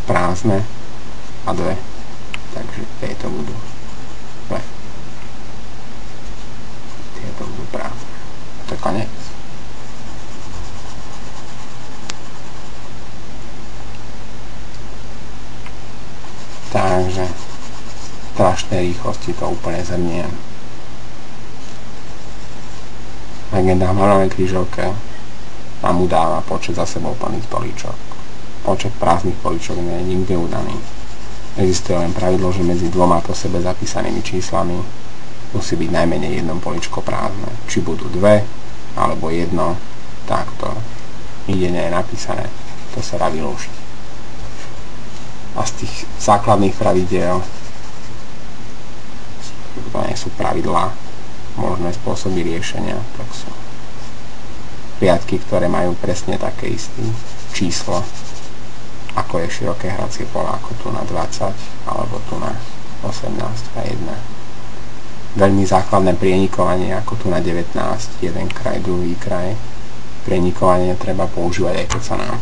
prázdne a 2. Takže tieto budú 2. Tieto budú prázdne. To je koniec. Takže v strašnej rýchlosti to úplne zhrniem. Legenda v Marovej krížovke nám udáva počet za sebou plných políčok. Počet prázdnych políčok nie je nikde udaný. Existuje len pravidlo, že medzi dvoma po sebe zapísanými číslami musí byť najmenej jedno políčko prázdne. Či budú 2 alebo 1, takto nikde nie je napísané. To sa dá vylúštiť. A z tých základných pravidiel, to nie sú pravidlá, možné spôsoby riešenia, tak sú riadky, ktoré majú presne také isté číslo, ako je široké hracie pole, ako tu na 20 alebo tu na 18 a 1. Veľmi základné prienikovanie, ako tu na 19, jeden kraj, druhý kraj. Prienikovanie treba používať aj keď sa nám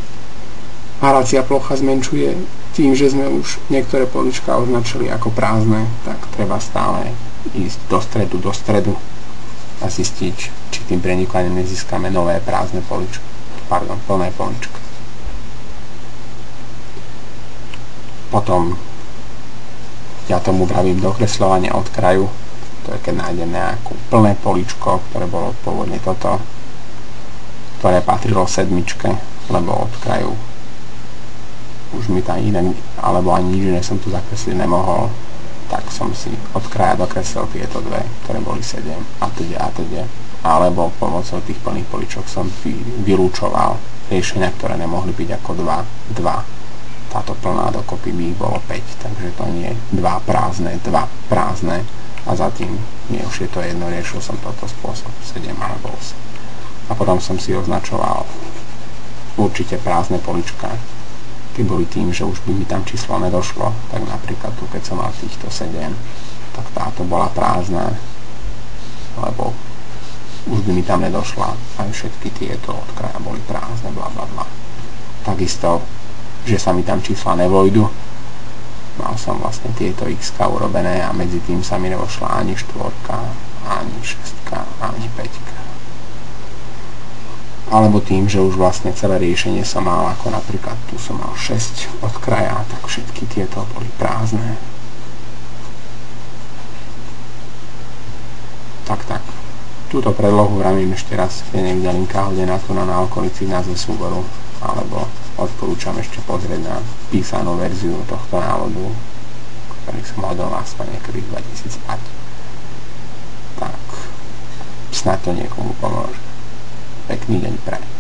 hracia plocha zmenšuje. Tým, že sme už niektoré polička označili ako prázdne, tak treba stále ísť do stredu a zistiť, či tým prenikovaním nezískame nové prázdne poličko, plné poličko. Potom ja tomu vravím dokresľovanie od kraju. To je keď nájdem nejakú plné poličko, ktoré bolo pôvodne toto, ktoré patrilo sedmičke, lebo od kraju už mi tam inak, alebo ani nič, som tu zakresliť nemohol, tak som si od kraja dokreslil tieto dve, ktoré boli 7 a teda. Alebo pomocou tých plných poličok som vylúčoval riešenia, ktoré nemohli byť ako 2. Táto plná dokopy by ich bolo 5, takže to nie je 2 prázdne a za tým už je to jedno, riešil som toto spôsob 7 alebo 8. A potom som si označoval určite prázdne polička. Keď boli tým, že už by mi tam číslo nedošlo, tak napríklad tu, keď som mal týchto 7, tak táto bola prázdna, lebo už by mi tam nedošla, aj všetky tieto od kraja boli prázdne, blablabla. Takisto, že sa mi tam čísla nevojdu, mal som vlastne tieto x urobené a medzi tým sa mi nevošla ani 4, ani 6, ani 5. Alebo tým, že už vlastne celé riešenie som mal, ako napríklad tu som mal 6 od kraja, tak všetky tieto boli prázdne. Tak. Túto predlohu vravím ešte raz, keď niekde linka hodená tu na okolici názve súboru, alebo odporúčam ešte pozrieť na písanú verziu tohto návodu, ktorý som hodol vlastne niekedy 2005. Tak, snad to niekomu pomôže. Pekný deň prajem.